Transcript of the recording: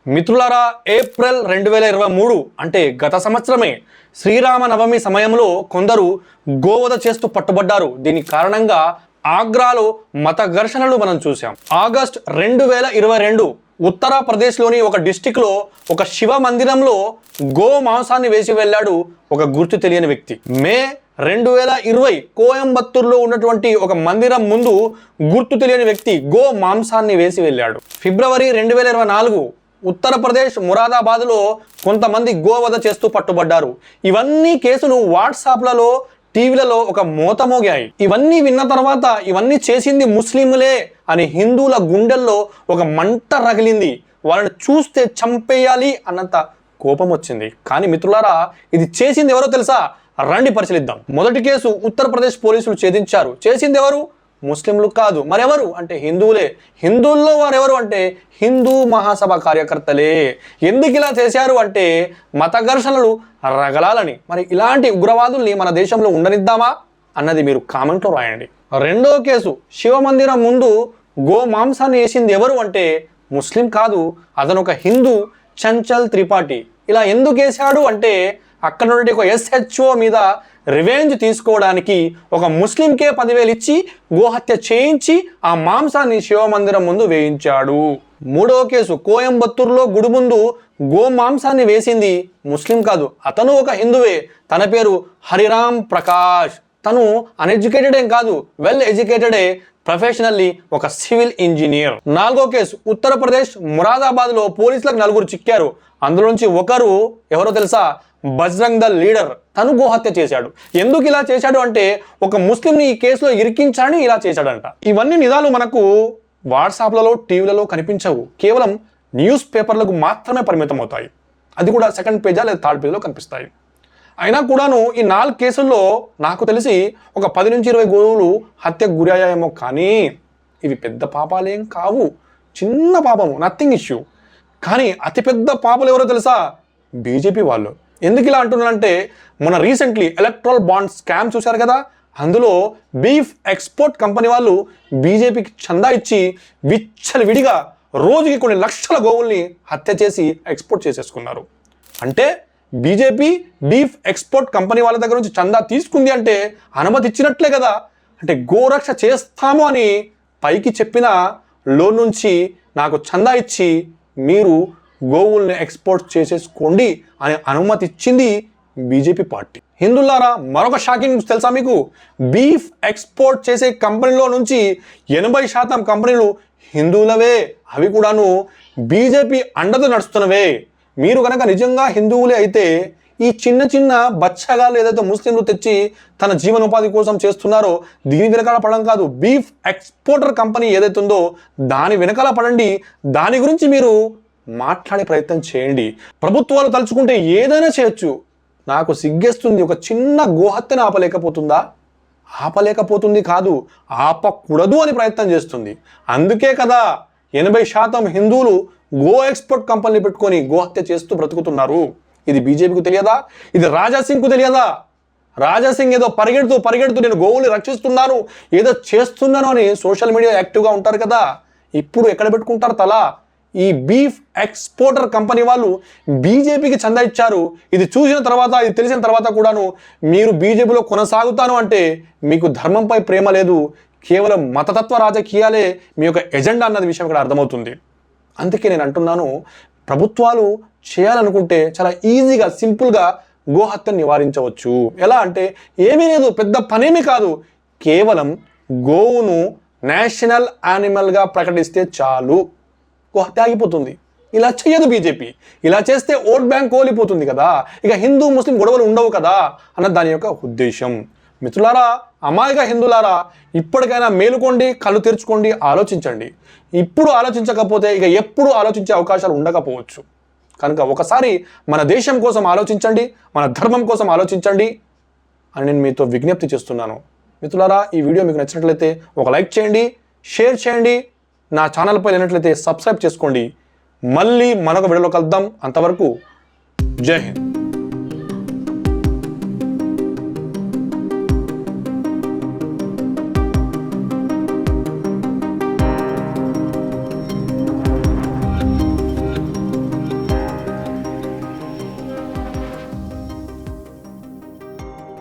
మిత్రులారా, ఏప్రిల్ 2023 అంటే గత సంవత్సరమే శ్రీరామనవమి సమయంలో కొందరు గోవధ చేస్తూ పట్టుబడ్డారు. దీనికి కారణంగా ఆగ్రాలో మత ఘర్షణలు మనం చూసాం. ఆగస్ట్ 2022 ఉత్తరప్రదేశ్లోని ఒక డిస్టిక్లో ఒక శివ మందిరంలో గో మాంసాన్ని వేసి వెళ్ళాడు ఒక గుర్తు తెలియని వ్యక్తి. మే 2020 కోయంబత్తూరులో ఉన్నటువంటి ఒక మందిరం ముందు గుర్తు తెలియని వ్యక్తి గో మాంసాన్ని వేసి వెళ్ళాడు. ఫిబ్రవరి 2024 ఉత్తరప్రదేశ్ మురాదాబాద్లో కొంతమంది గోవధ చేస్తూ పట్టుబడ్డారు. ఇవన్నీ కేసులు వాట్సాప్లలో, టీవీలలో ఒక మోత మోగాయి. ఇవన్నీ విన్న తర్వాత ఇవన్నీ చేసింది ముస్లింలే అని హిందువుల గుండెల్లో ఒక మంట రగిలింది. వాళ్ళని చూస్తే చంపేయాలి అన్నంత కోపం వచ్చింది. కానీ మిత్రులారా, ఇది చేసింది ఎవరో తెలుసా? రండి పరిశీలిద్దాం. మొదటి కేసు ఉత్తరప్రదేశ్ పోలీసులు ఛేదించారు. చేసింది ఎవరు? ముస్లింలు కాదు, మరెవరు అంటే హిందువులే. హిందువుల్లో వారెవరు అంటే హిందూ మహాసభ కార్యకర్తలే. ఎందుకు ఇలా చేశారు అంటే మత ఘర్షణలు రగలాలని. మరి ఇలాంటి ఉగ్రవాదుల్ని మన దేశంలో ఉండనిద్దామా అన్నది మీరు కామెంట్లో రాయండి. రెండో కేసు, శివ మందిరం ముందు గో మాంసాన్ని వేసింది ఎవరు అంటే ముస్లిం కాదు, అతను ఒక హిందూ, చంచల్ త్రిపాఠి. ఇలా ఎందుకు వేశాడు అంటే అక్కడ నుండి ఒక SHO మీద రివెంజ్ తీసుకోవడానికి ఒక ముస్లింకే 10,000 ఇచ్చి గోహత్య చేయించి ఆ మాంసాన్ని శివమందిరం ముందు వేయించాడు. మూడవ కేసు, కోయంబత్తూరులో గుడి ముందు గో మాంసాన్ని వేసింది ముస్లిం కాదు, అతను ఒక హిందువే. తన పేరు హరిరామ్ ప్రకాష్. తను అన్ఎడ్యుకేటెడ్ ఏం కాదు, వెల్ ఎడ్యుకేటెడే, ప్రొఫెషనల్లీ ఒక సివిల్ ఇంజనీర్. నాలుగో కేసు, ఉత్తరప్రదేశ్ మురాదాబాద్లో పోలీసులకు 4 చిక్కారు. అందులో నుంచి ఒకరు ఎవరో తెలుసా? బజరంగ్ దళ్ లీడర్. తను గోహత్య చేశాడు. ఎందుకు ఇలా చేశాడు అంటే ఒక ముస్లింని ఈ కేసులో ఇరికించాలని ఇలా చేశాడంట. ఇవన్నీ నిజాలు మనకు వాట్సాప్లలో, టీవీలలో కనిపించవు. కేవలం న్యూస్ పేపర్లకు మాత్రమే పరిమితం అవుతాయి. అది కూడా సెకండ్ పేజా లేదా థర్డ్ పేజీలో కనిపిస్తాయి. అయినా కూడాను ఈ 4 కేసుల్లో నాకు తెలిసి ఒక 10 నుంచి 20 గోవులు హత్యకు గురి అయ్యాయేమో. కానీ ఇవి పెద్ద పాపాలేం కావు, చిన్న పాపము, నథింగ్ ఇష్యూ. కానీ అతిపెద్ద పాపలు ఎవరో తెలుసా? బీజేపీ వాళ్ళు. ఎందుకు ఇలా అంటున్నానంటే మన రీసెంట్లీ ఎలక్ట్రల్ బాండ్ స్కామ్ చూశారు కదా, అందులో బీఫ్ ఎక్స్పోర్ట్ కంపెనీ వాళ్ళు బీజేపీకి చందా ఇచ్చి విచ్చలవిడిగా రోజుకి కొన్ని లక్షల గోవుల్ని హత్య చేసి ఎక్స్పోర్ట్ చేసేసుకున్నారు. అంటే బీజేపీ బీఫ్ ఎక్స్పోర్ట్ కంపెనీ వాళ్ళ దగ్గర నుంచి చందా తీసుకుంది అంటే అనుమతి ఇచ్చినట్లే కదా. అంటే గోరక్ష చేస్తాము అని పైకి చెప్పిన లోన్ నుంచి నాకు చందా ఇచ్చి మీరు గోవుల్ని ఎక్స్పోర్ట్ చేసేసుకోండి అని అనుమతి ఇచ్చింది బీజేపీ పార్టీ. హిందువులారా, మరొక షాకింగ్ న్యూస్ తెలుసా మీకు? బీఫ్ ఎక్స్పోర్ట్ చేసే కంపెనీలో నుంచి 80% కంపెనీలు హిందువులవే. అవి కూడాను బీజేపీ అండతో నడుస్తున్నవే. మీరు కనుక నిజంగా హిందువులే అయితే ఈ చిన్న చిన్న బచ్చగాలు ఏదైతే ముస్లింలు తెచ్చి తన జీవనోపాధి కోసం చేస్తున్నారో దీని వెనకాల పడడం కాదు. బీఫ్ ఎక్స్పోర్టర్ కంపెనీ ఏదైతే ఉందో దాని వెనకాల పడండి. దాని గురించి మీరు మాట్లాడే ప్రయత్నం చేయండి. ప్రభుత్వాలు తలుచుకుంటే ఏదైనా చేయొచ్చు. నాకు సిగ్గేస్తుంది, ఒక చిన్న గోహత్యను ఆపలేకపోతుందా? ఆపలేకపోతుంది కాదు, ఆపకూడదు అని ప్రయత్నం చేస్తుంది. అందుకే కదా 80% హిందువులు గో ఎక్స్పోర్ట్ కంపెనీలు పెట్టుకొని గోహత్య చేస్తూ బ్రతుకుతున్నారు. ఇది బీజేపీకి తెలియదా? ఇది రాజాసింగ్కు తెలియదా? రాజాసింగ్ ఏదో పరిగెడుతూ నేను గోవుల్ని రక్షిస్తున్నాను, ఏదో చేస్తున్నాను అని సోషల్ మీడియా యాక్టివ్గా ఉంటారు కదా. ఇప్పుడు ఎక్కడ పెట్టుకుంటారు తల? ఈ బీఫ్ ఎక్స్పోర్టర్ కంపెనీ వాళ్ళు బీజేపీకి చందా ఇచ్చారు. ఇది చూసిన తర్వాత, ఇది తెలిసిన తర్వాత కూడాను మీరు బీజేపీలో కొనసాగుతాను అంటే మీకు ధర్మంపై ప్రేమ లేదు, కేవలం మతతత్వ రాజకీయాలే మీ యొక్క ఎజెండా అన్నది విషయం ఇక్కడ అర్థమవుతుంది. అందుకే నేను అంటున్నాను, ప్రభుత్వాలు చేయాలనుకుంటే చాలా ఈజీగా, సింపుల్గా గోహత్యను నివారించవచ్చు. ఎలా అంటే ఏమీ లేదు, పెద్ద పనేమీ కాదు. కేవలం గోవును నేషనల్ యానిమల్గా ప్రకటిస్తే చాలు, గోహత్య ఆగిపోతుంది. ఇలా చేయదు బీజేపీ. ఇలా చేస్తే ఓట్ బ్యాంక్ కోల్పోతుంది కదా, ఇక హిందూ ముస్లిం గొడవలు ఉండవు కదా అన్నది దాని యొక్క ఉద్దేశం. మిత్రులారా, అమాయక హిందువులారా, ఇప్పటికైనా మేలుకోండి, కళ్ళు తెరుచుకోండి, ఆలోచించండి. ఇప్పుడు ఆలోచించకపోతే ఇక ఎప్పుడు ఆలోచించే అవకాశాలు ఉండకపోవచ్చు. కనుక ఒకసారి మన దేశం కోసం ఆలోచించండి, మన ధర్మం కోసం ఆలోచించండి అని నేను మీతో విజ్ఞప్తి చేస్తున్నాను. మిత్రులారా, ఈ వీడియో మీకు నచ్చినట్లయితే ఒక లైక్ చేయండి, షేర్ చేయండి. నా ఛానల్పై లేనట్లయితే సబ్స్క్రైబ్ చేసుకోండి. మళ్ళీ మరొక వీడియోలో కలుద్దాం. అంతవరకు జై హింద్.